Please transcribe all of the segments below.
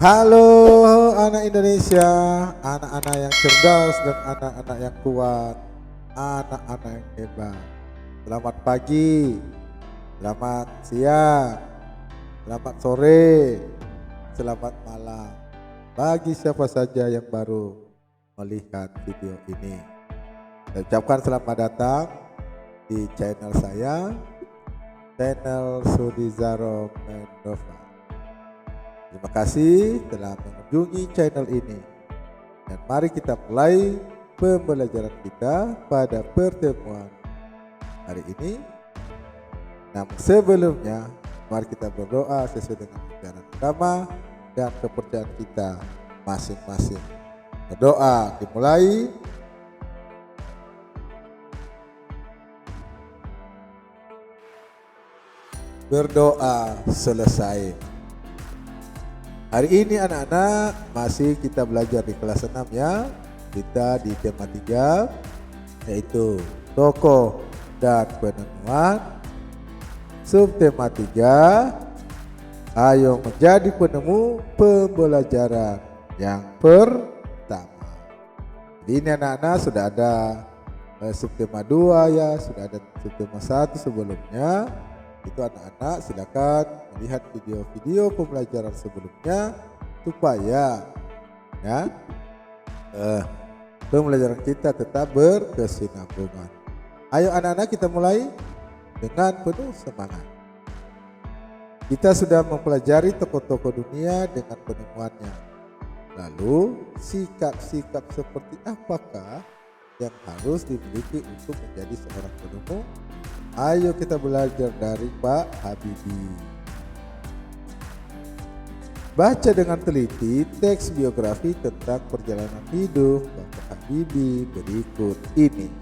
Halo anak Indonesia, anak-anak yang cerdas dan anak-anak yang kuat, anak-anak yang hebat. Selamat pagi, selamat siang, selamat sore, selamat malam. Bagi siapa saja yang baru melihat video ini, saya ucapkan selamat datang di channel saya, channel Sudizaro Mendova. Terima kasih telah mengunjungi channel ini. Dan mari kita mulai pembelajaran kita pada pertemuan hari ini. Namun sebelumnya, mari kita berdoa sesuai dengan ajaran agama dan kepercayaan kita masing-masing. Berdoa dimulai. Berdoa selesai. Hari ini anak-anak masih kita belajar di kelas 6 ya. Kita di tema 3 yaitu tokoh dan penemuan. Subtema 3, ayo menjadi penemu pembelajaran yang pertama. Jadi ini anak-anak sudah ada subtema 2 ya, sudah ada subtema 1 sebelumnya. Itu anak-anak silakan melihat video-video pembelajaran sebelumnya supaya ya pembelajaran kita tetap berkesinambungan. Ayo anak-anak kita mulai dengan penuh semangat. Kita sudah mempelajari tokoh-tokoh dunia dengan penemuannya. Lalu sikap-sikap seperti apakah yang harus dimiliki untuk menjadi seorang penemu? Ayo kita belajar dari Pak Habibie. Baca dengan teliti teks biografi tentang perjalanan hidup Bapak Habibie berikut ini.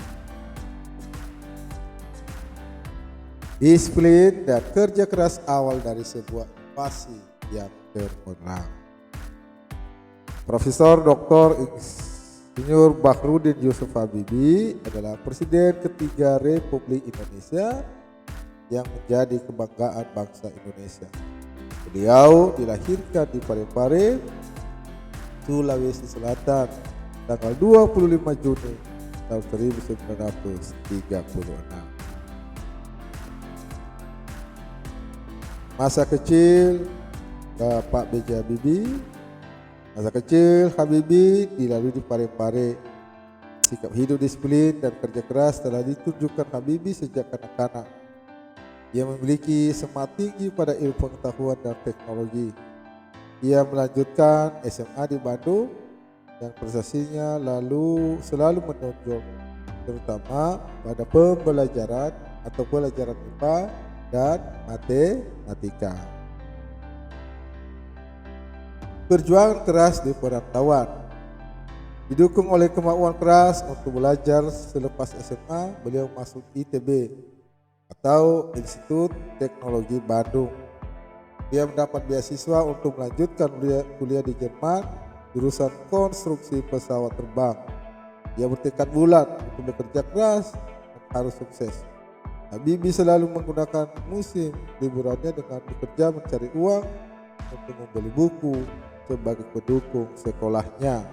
Disiplin dan kerja keras awal dari sebuah inovasi yang termenang. Profesor Dr. Insinyur Bahrudin Yusuf Habibie adalah Presiden ketiga Republik Indonesia yang menjadi kebanggaan bangsa Indonesia. Beliau dilahirkan di Parepare, Sulawesi Selatan tanggal 25 Juni tahun 1936. Masa kecil Bapak B.J. Habibie. Masa kecil Habibie dilalui di Parepare. Sikap hidup disiplin dan kerja keras telah ditunjukkan Habibie sejak kanak-kanak. Ia memiliki semangat tinggi pada ilmu pengetahuan dan teknologi. Ia melanjutkan SMA di Bandung dan prestasinya selalu menonjol, terutama pada pembelajaran atau pelajaran IPA dan matematika. Perjuangan keras di perantauan. Didukung oleh kemauan keras untuk belajar selepas SMA, beliau masuk ITB atau Institut Teknologi Bandung. Dia mendapat beasiswa untuk melanjutkan kuliah di Jerman, jurusan konstruksi pesawat terbang. Dia bertekad bulat untuk bekerja keras dan harus sukses. Habibie selalu menggunakan musim liburannya dengan bekerja mencari uang untuk membeli buku sebagai pendukung sekolahnya.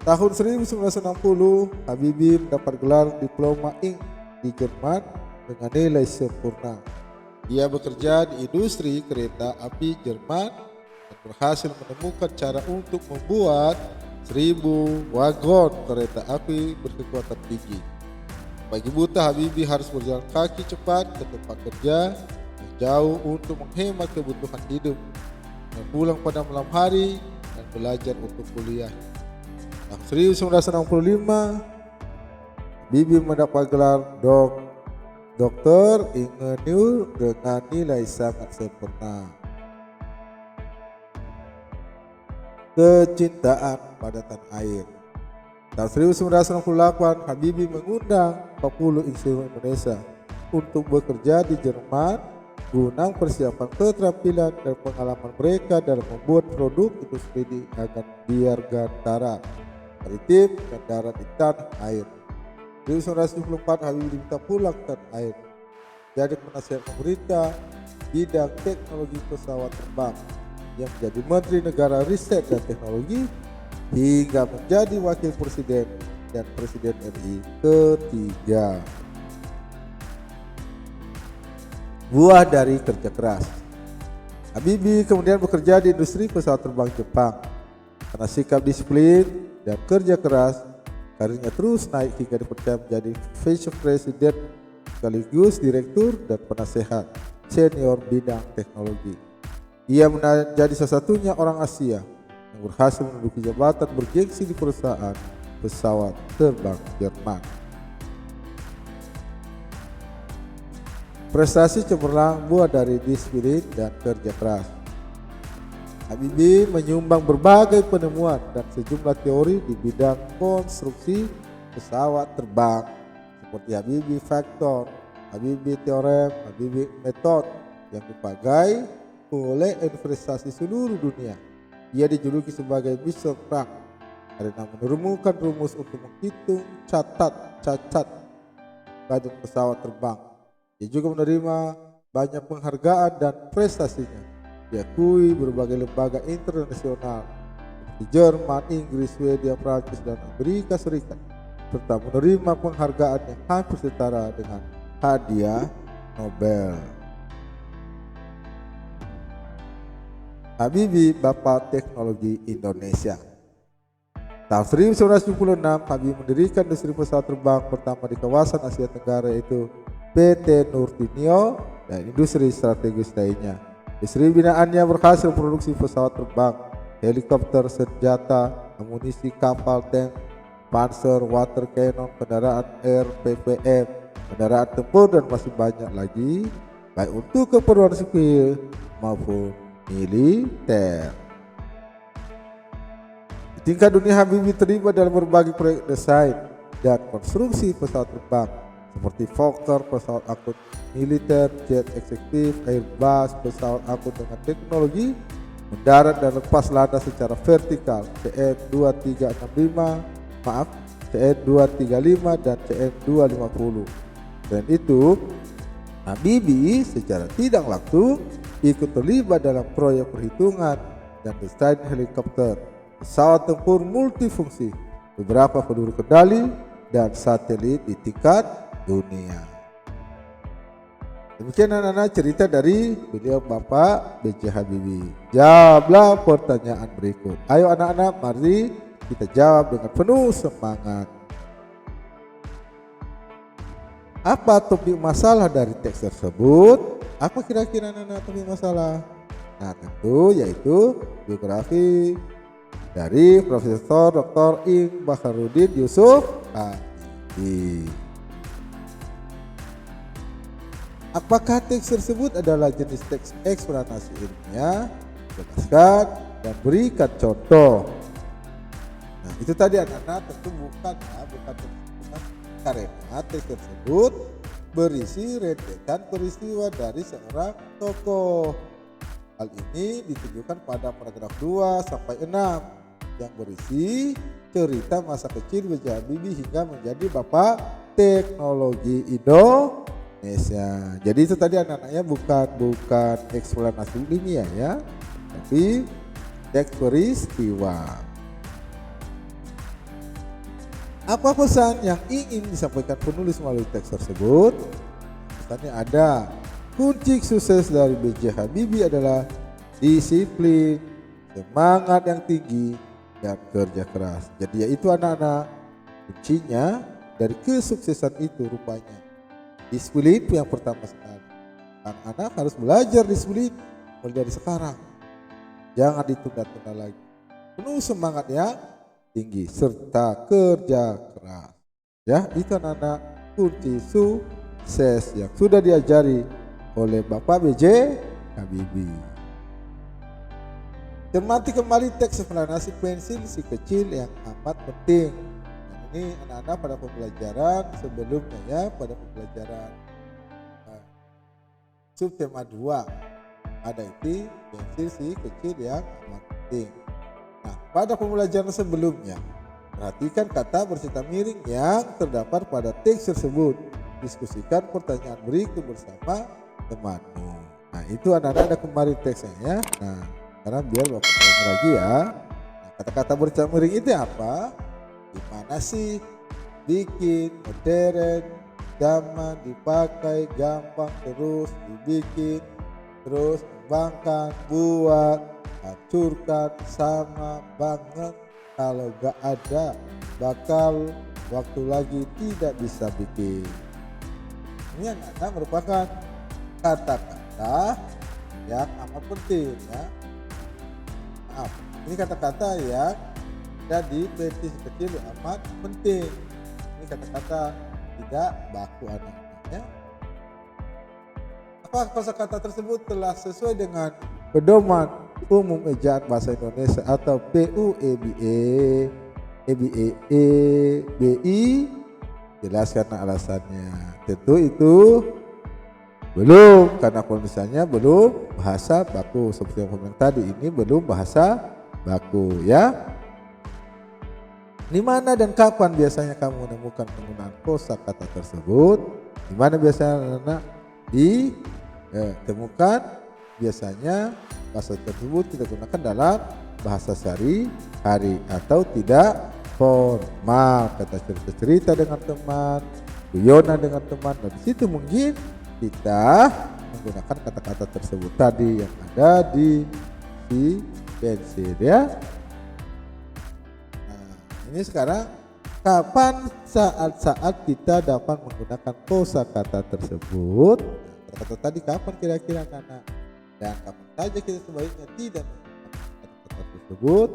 Tahun 1960, Habibie mendapat gelar Diploma Ing di Jerman dengan nilai sempurna. Ia bekerja di industri kereta api Jerman dan berhasil menemukan cara untuk membuat 1000 wagon kereta api berkekuatan tinggi. Bagi buta, Habibie harus berjalan kaki cepat ke tempat kerja yang jauh untuk menghemat kebutuhan hidup, dan pulang pada malam hari dan belajar untuk kuliah. Tahun 1965, Habibie mendapat gelar Doktor Ingenieur dengan nilai sangat sempurna. Kecintaan pada tanah air. Tahun 1968, Habibie mengundang 40 insinyur Indonesia untuk bekerja di Jerman guna persiapan keterampilan dan pengalaman mereka dalam membuat produk industri di dirgantara, maritim dan darat di tanah air. Di 1974, Habibie diminta pulang ke tanah air, jadi penasihat pemerintah bidang teknologi pesawat terbang. yang menjadi Menteri Negara Riset dan Teknologi hingga menjadi Wakil Presiden dan Presiden RI ketiga. Buah dari kerja keras. Habibie kemudian bekerja di industri pesawat terbang Jepang. Karena sikap disiplin dan kerja keras, karirnya terus naik hingga dipercaya menjadi Vice President sekaligus Direktur dan Penasehat Senior bidang teknologi. Ia menjadi salah satunya orang Asia yang berhasil menduduki jabatan bergengsi di perusahaan pesawat terbang Jerman. Prestasi cemerlang buah dari disiplin dan kerja keras. Habibie menyumbang berbagai penemuan dan sejumlah teori di bidang konstruksi pesawat terbang seperti Habibie Factor, Habibie Theorem, Habibie Method yang dipakai oleh investasi seluruh dunia. Ia dijuluki sebagai Mr. Crack karena menemukan rumus untuk menghitung cacat badan pesawat terbang. Ia juga menerima banyak penghargaan dan prestasinya diakui berbagai lembaga internasional seperti Jerman, Inggris, Swedia, Prancis, dan Amerika Serikat, serta menerima penghargaan yang hampir setara dengan hadiah Nobel. Habibie, Bapak Teknologi Indonesia. Tahun 1976, Habibie mendirikan industri pesawat terbang pertama di kawasan Asia Tenggara, yaitu PT Nurtinio dan industri strategis lainnya. Industri binaannya berhasil produksi pesawat terbang, helikopter, senjata, amunisi, kapal, tank, panser, water cannon, kendaraan RPPM, kendaraan tempur, dan masih banyak lagi, baik untuk keperluan sipil maupun militer. Di tingkat dunia, Habibie terlibat dalam berbagai proyek desain dan konstruksi pesawat terbang seperti Fokker, pesawat angkut militer, jet eksekutif, Airbus, pesawat angkut dengan teknologi mendarat dan lepas landas secara vertikal CN-2365, CN-235 dan CN-250. Selain itu, Habibie secara tidak langsung ikut terlibat dalam proyek perhitungan dan desain helikopter, pesawat tempur multifungsi, beberapa peluru kendali, dan satelit di tingkat dunia. Demikian anak-anak cerita dari beliau Bapak B.J. Habibie. Jawablah pertanyaan berikut. Ayo anak-anak, mari kita jawab dengan penuh semangat. Apa topik masalah dari teks tersebut? Apa kira-kira anak-anak topik masalah? Nah, tentu yaitu biografi dari Profesor Dr. Ing Baharudin Yusuf Habibie. Apakah teks tersebut adalah jenis teks eksplanasi ilmiah? Jelaskan dan berikan contoh. Nah, itu tadi anak-anak, tentu bukan karena teks tersebut berisi rentetan peristiwa dari seorang tokoh. Hal ini ditunjukkan pada paragraf 2 sampai 6 yang berisi cerita masa kecil B.J. Habibie hingga menjadi Bapak Teknologi Indonesia. Jadi itu tadi anak-anaknya bukan eksplanasi ilmiah ya, tapi teks peristiwa. Apa pesan yang ingin disampaikan penulis melalui teks tersebut? Pesannya ada, kunci sukses dari B.J. Habibie adalah disiplin, semangat yang tinggi, dan kerja keras. Jadi yaitu anak-anak, kuncinya dari kesuksesan itu rupanya disiplin yang pertama sekali. Anak-anak harus belajar disiplin mulai dari sekarang. Jangan ditunda-tunda lagi. Penuh semangat yang tinggi serta kerja keras. Ya, itu anak-anak kunci sukses yang sudah diajari oleh Bapak B.J. Habibie. Cermati kembali teks eksplanasi pensil si kecil yang amat penting. Ini anak-anak pada pembelajaran sebelumnya ya, pada pembelajaran subtema 2 ada itu pensil si kecil yang amat penting. Nah, pada pembelajaran sebelumnya perhatikan kata bercerita miring yang terdapat pada teks tersebut. Diskusikan pertanyaan berikut bersama temanmu. Nah, itu anak-anak ada kemarin teksnya ya. Nah, Karena biar Bapak ulangi lagi ya. Nah, kata-kata bercamiring itu apa? Gimana sih bikin, modern, zaman, dipakai, gampang, terus dibikin, terus kembangkan, buat, hancurkan, sama banget. Kalau gak ada bakal waktu lagi tidak bisa bikin. Ini anak-anak merupakan kata-kata yang amat penting ya. Maaf, ini kata-kata yang jadi petisi kecil yang amat penting. Ini kata-kata tidak baku anak-anaknya. Apa kosakata tersebut telah sesuai dengan Pedoman Umum Ejaan Bahasa Indonesia atau PUEBI? Jelaskan alasannya. Tentu itu belum, karena misalnya belum bahasa baku. Seperti yang saya bilang tadi, ini belum bahasa baku ya. Di mana dan kapan biasanya kamu menemukan penggunaan kosakata tersebut? Di mana biasanya anak ditemukan? Biasanya bahasa tersebut kita gunakan dalam bahasa sehari-hari atau tidak formal. Kata cerita-cerita dengan teman, guyonan dengan teman. Dan di situ mungkin kita menggunakan kata-kata tersebut tadi yang ada di pensil ya. Ini sekarang kapan saat-saat kita dapat menggunakan kosakata tersebut? Nah, kata-kata tadi kapan kira-kira anak-anak? Dan kapan saja kita sebaiknya tidak menggunakan kata-kata tersebut?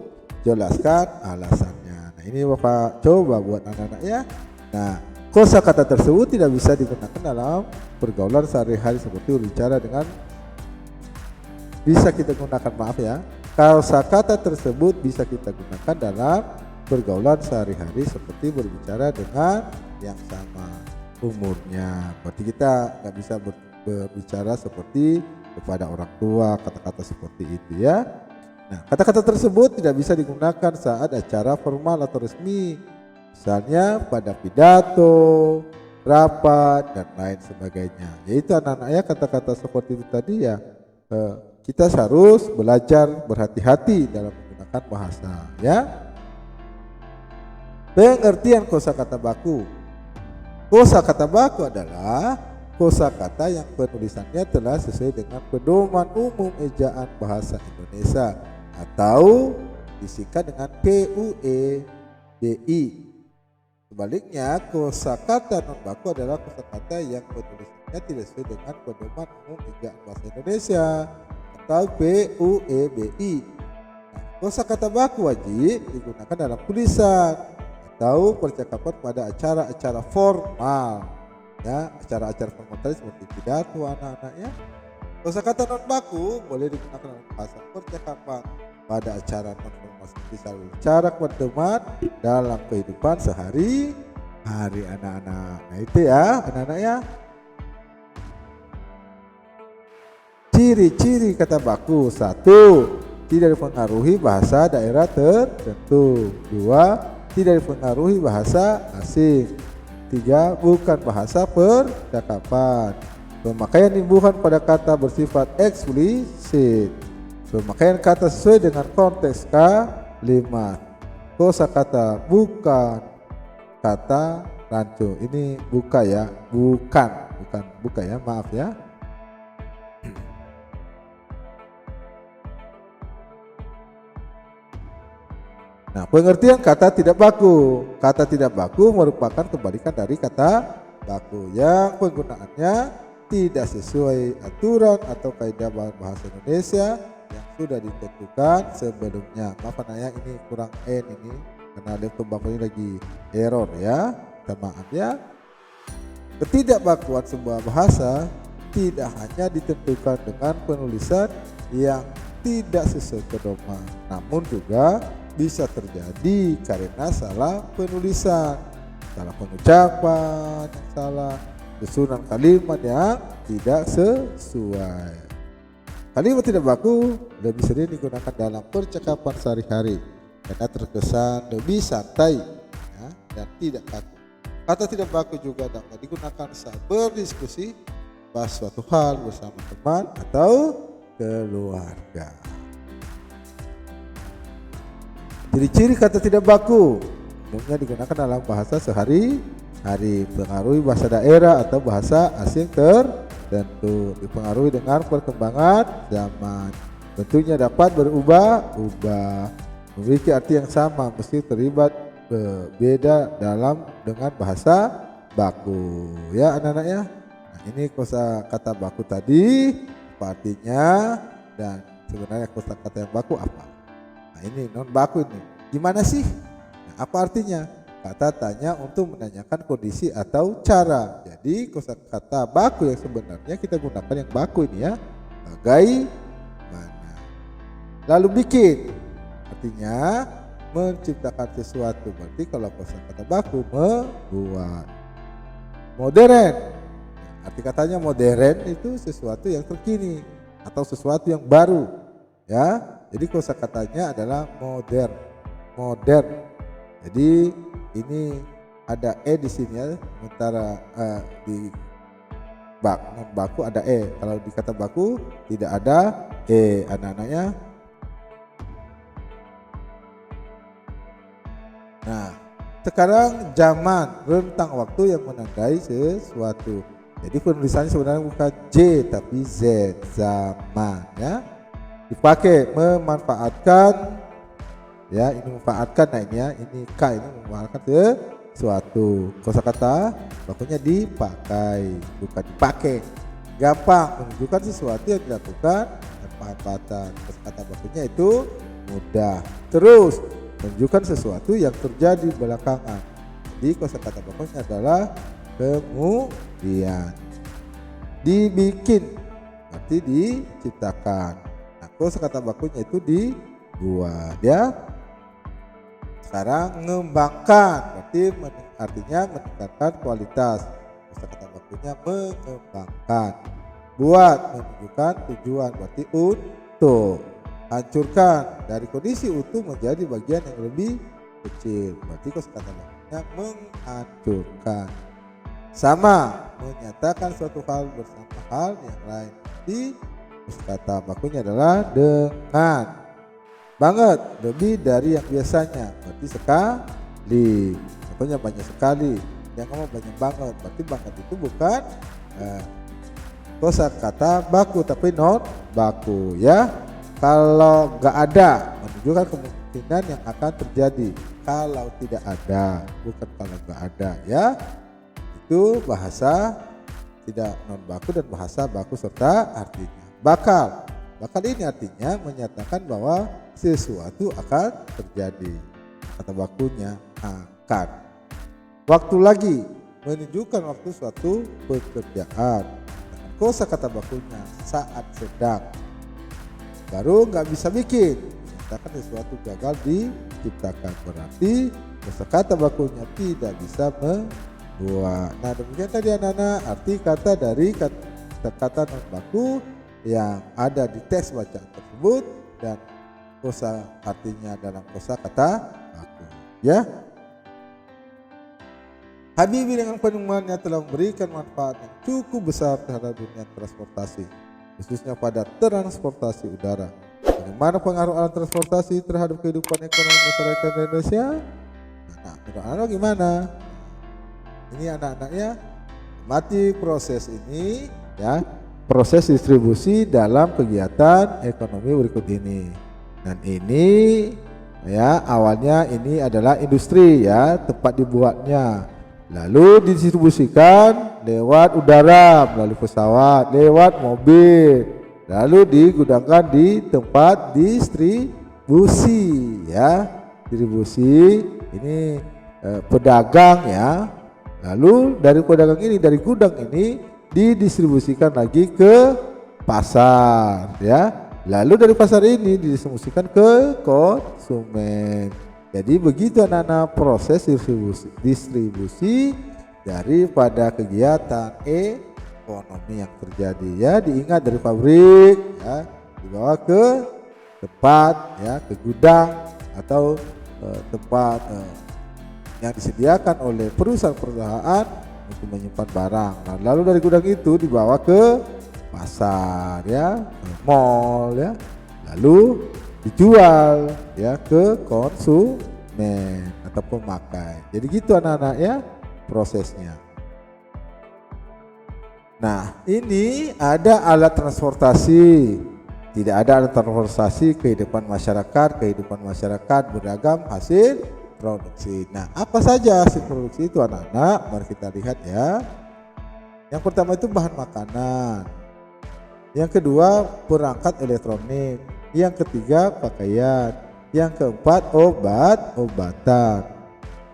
Jelaskan alasannya. Nah, ini Bapak coba buat anak-anak ya. Nah, kosakata tersebut tidak bisa digunakan dalam pergaulan sehari-hari seperti berbicara dengan bisa kita gunakan, maaf ya. Kosakata tersebut bisa kita gunakan dalam pergaulan sehari-hari seperti berbicara dengan yang sama umurnya. Berarti kita nggak bisa berbicara seperti kepada orang tua, kata-kata seperti itu ya. Nah, kata-kata tersebut tidak bisa digunakan saat acara formal atau resmi, misalnya pada pidato, rapat, dan lain sebagainya. Yaitu anak-anak ya, kata-kata seperti itu tadi ya, kita harus belajar berhati-hati dalam menggunakan bahasa ya. Pengertian kosakata baku. Kosakata baku adalah kosakata yang penulisannya telah sesuai dengan Pedoman Umum Ejaan Bahasa Indonesia atau disingkat dengan PUEBI. Sebaliknya, kosakata non baku adalah kosakata yang penulisannya tidak sesuai dengan Pedoman Umum Ejaan Bahasa Indonesia atau PUEBI. Nah, kosakata baku wajib digunakan dalam tulisan atau percakapan pada acara-acara formal ya, acara-acara formal tadi seperti pidato anak-anak ya. Kosakata non baku boleh digunakan dalam bahasa percakapan pada acara non formal seperti saling bicara kepada teman dalam kehidupan sehari-hari anak-anak. Nah itu ya anak-anak ya. Ciri-ciri kata baku: 1. Tidak dipengaruhi bahasa daerah tertentu. 2. Tidak dipengaruhi bahasa asing. 3. Bukan bahasa percakapan. Pemakaian imbuhan pada kata bersifat eksplisit. Pemakaian kata sesuai dengan konteks kalimat. Kosakata bukan kata rancu. Ini buka ya, bukan buka ya, maaf ya. Nah, pengertian kata tidak baku. Kata tidak baku merupakan kebalikan dari kata baku yang penggunaannya tidak sesuai aturan atau kaidah bahasa Indonesia yang sudah ditentukan sebelumnya. Maaf ya, ini kurang N ini karena laptop Bapak ini lagi error ya. Minta maaf ya. Ketidakbakuan sebuah bahasa tidak hanya ditentukan dengan penulisan yang tidak sesuai pedoman, namun juga bisa terjadi karena salah penulisan, salah pengucapan, salah susunan kalimat yang tidak sesuai. Kalimat tidak baku lebih sering digunakan dalam percakapan sehari-hari karena terkesan lebih santai ya, dan tidak kaku. Kata tidak baku juga dapat digunakan saat berdiskusi bahas suatu hal bersama teman atau keluarga. Ciri-ciri kata tidak baku umumnya digunakan dalam bahasa sehari-hari, pengaruhi bahasa daerah atau bahasa asing tertentu, dipengaruhi dengan perkembangan zaman. Tentunya dapat berubah-ubah, memiliki arti yang sama meski terlibat berbeda dengan bahasa baku. Ya anak-anak ya. Nah, ini kosakata baku tadi apa artinya dan sebenarnya kosakata yang baku apa? Nah, ini non baku ini. Gimana sih? Nah, apa artinya? Kata tanya untuk menanyakan kondisi atau cara. Jadi kosakata baku yang sebenarnya kita gunakan yang baku ini ya. Bagaimana? Lalu bikin. Artinya menciptakan sesuatu. Berarti kalau kosakata baku membuat. Modern. Arti katanya modern itu sesuatu yang terkini atau sesuatu yang baru. Ya. Jadi kosakatanya adalah modern. Jadi ini ada di sini ya, sementara di baku ada kalau di kata baku tidak ada anak-anaknya. Nah, sekarang zaman, rentang waktu yang menandai sesuatu. Jadi penulisannya sebenarnya bukan J tapi Z, zaman ya. Dipakai memanfaatkan ya, ini memanfaatkan nah ini ya, ini K ini memanfaatkan sesuatu. Kosakata bakunya dipakai bukan dipakai. Gampang menunjukkan sesuatu yang dilakukan dan pemanfaatan. Kosakata bakunya itu mudah. Terus menunjukkan sesuatu yang terjadi belakangan. Jadi kosakata bakunya adalah kemudian. Dibikin berarti diciptakan. Nah, kosakata bakunya itu dibuat ya. Sekarang mengembangkan berarti artinya meningkatkan kualitas. Kosakata bakunya mengembangkan. Buat menunjukkan tujuan berarti untuk. Hancurkan dari kondisi utuh menjadi bagian yang lebih kecil. Berarti kosakata bakunya menghancurkan. Sama menyatakan suatu hal bersama hal yang lain. Di kosakata bakunya adalah dengan. Banget, lebih dari yang biasanya. Berarti sekali. Contohnya banyak sekali. Yang ngomong banyak banget. Berarti banget itu bukan kosakata baku tapi non baku ya. Kalau nggak ada menunjukkan kemungkinan yang akan terjadi. Kalau tidak ada, bukan kalau nggak ada ya. Itu bahasa tidak non baku dan bahasa baku serta artinya. Bakal ini artinya menyatakan bahwa sesuatu akan terjadi. Kata bakunya akan. Waktu lagi menunjukkan waktu suatu pekerjaan. Kosakata bakunya saat sedang. Baru nggak bisa bikin, menyatakan sesuatu gagal diciptakan. Berarti kosakata bakunya tidak bisa membuat. Nah demikian tadi anak-anak arti kata dari kata non baku yang ada di teks bacaan tersebut dan kosa artinya dalam kosakata baku ya. Habibie dengan penemuannya telah memberikan manfaat yang cukup besar terhadap dunia transportasi, khususnya pada transportasi udara. Bagaimana pengaruh alat transportasi terhadap kehidupan ekonomi masyarakat Indonesia? Nah, menurut anak gimana? Ini anak-anaknya mati proses ini ya, proses distribusi dalam kegiatan ekonomi berikut ini. Dan ini ya awalnya ini adalah industri ya, tempat dibuatnya. Lalu didistribusikan lewat udara melalui pesawat, lewat mobil, lalu digudangkan di tempat distribusi ya. Distribusi ini pedagang ya. Lalu dari pedagang ini, dari gudang ini didistribusikan lagi ke pasar ya. Lalu dari pasar ini didistribusikan ke konsumen. Jadi begitu anak-anak proses distribusi daripada kegiatan ekonomi yang terjadi ya. Diingat dari pabrik ya, dibawa ke tempat ya, ke gudang atau tempat yang disediakan oleh perusahaan-perusahaan untuk menyimpan barang. Nah, lalu dari gudang itu dibawa ke pasar ya, ke mall ya, lalu dijual ya ke konsumen atau pemakai. Jadi gitu anak-anak ya prosesnya. Nah, ini ada alat transportasi. Tidak ada alat transportasi, kehidupan masyarakat beragam hasil produksi. Nah, apa saja hasil produksi itu anak-anak? Mari kita lihat ya. Yang pertama itu bahan makanan. Yang kedua perangkat elektronik. Yang ketiga pakaian. Yang keempat obat-obatan.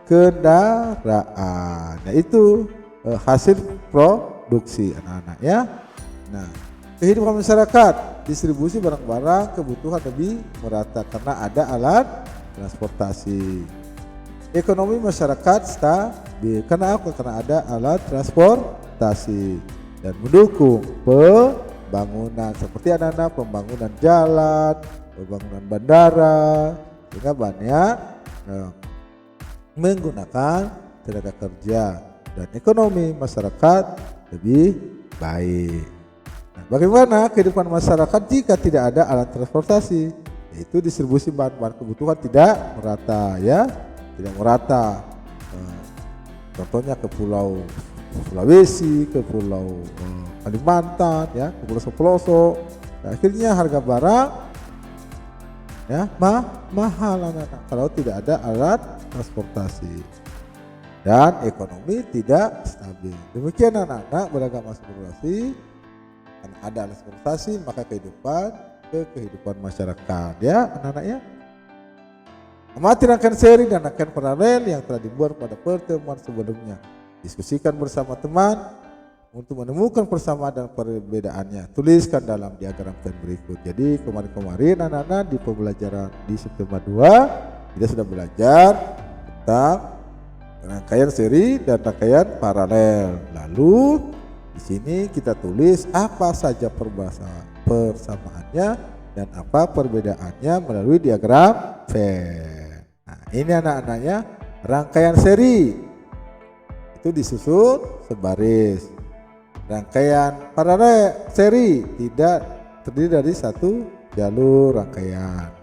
Kendaraan. Nah, itu hasil produksi anak-anak ya. Nah, kehidupan masyarakat, distribusi barang-barang kebutuhan lebih merata karena ada alat transportasi. Ekonomi masyarakat stabil karena apa? Karena ada alat transportasi dan mendukung pembangunan seperti anak-anak pembangunan jalan, pembangunan bandara, sehingga banyak menggunakan tenaga kerja dan ekonomi masyarakat lebih baik. Nah, bagaimana kehidupan masyarakat jika tidak ada alat transportasi? Yaitu distribusi bahan-bahan kebutuhan tidak merata ya, tidak merata. Contohnya ke Pulau Sulawesi, ke Pulau Kalimantan, ya, ke Pulau pelosok. Nah, akhirnya harga barang ya mahal anak-anak kalau tidak ada alat transportasi dan ekonomi tidak stabil. Demikian anak-anak beragam aspirasi. Karena ada alat transportasi maka kehidupan masyarakat ya anak-anak ya. Amati rangkaian seri dan rangkaian paralel yang telah dibuat pada pertemuan sebelumnya. Diskusikan bersama teman untuk menemukan persamaan dan perbedaannya. Tuliskan dalam diagram berikut. Jadi kemarin anak-anak di pembelajaran di September 2 kita sudah belajar tentang rangkaian seri dan rangkaian paralel. Lalu di sini kita tulis apa saja persamaannya dan apa perbedaannya melalui diagram Venn. Nah, ini anak-anaknya rangkaian seri itu disusun sebaris. Rangkaian paralel seri tidak terdiri dari satu jalur rangkaian.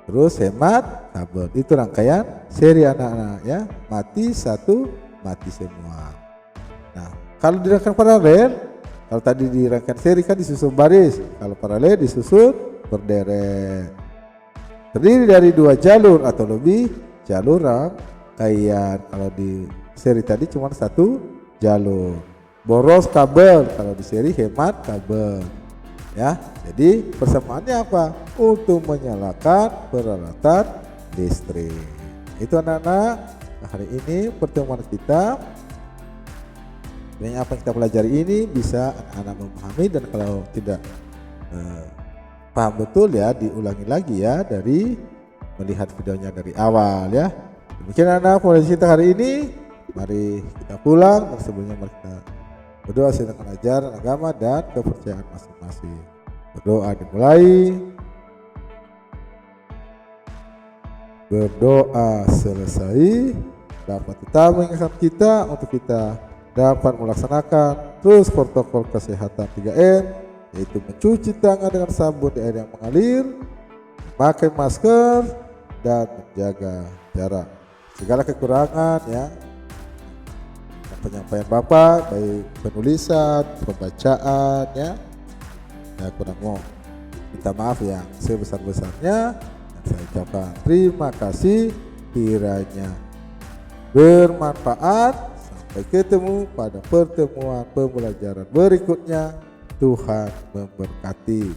Terus hemat kabel itu rangkaian seri anak-anak ya. Mati satu, mati semua. Nah, kalau di rangkaian paralel, kalau tadi di rangkaian seri kan disusun baris, kalau paralel disusun berderet. Terdiri dari dua jalur atau lebih jalur rangkaian. Kalau di seri tadi cuma satu jalur. Boros kabel, kalau di seri hemat kabel. Ya, jadi persamaannya apa? Untuk menyalakan peralatan listrik. Itu anak-anak, hari ini pertemuan kita. Dan apa yang kita pelajari ini bisa anak-anak memahami, dan kalau tidak paham betul ya diulangi lagi ya dari melihat videonya dari awal ya. Demikian anak-anak pelajaran kita hari ini. Mari kita pulang, dan sebelumnya mari kita berdoa sedangkan ajaran agama dan kepercayaan masing-masing. Berdoa dimulai. Berdoa selesai. Dapat kita mengingatkan kita untuk kita dapat melaksanakan terus protokol kesehatan 3M, yaitu mencuci tangan dengan sabun di air yang mengalir, pakai masker, dan menjaga jarak. Segala kekurangan ya penyampaian Bapak, baik penulisan, pembacaan ya kurang mau minta maaf yang sebesar-besarnya, dan saya ucapkan terima kasih, kiranya bermanfaat. Sampai ketemu pada pertemuan pembelajaran berikutnya. Tuhan memberkati.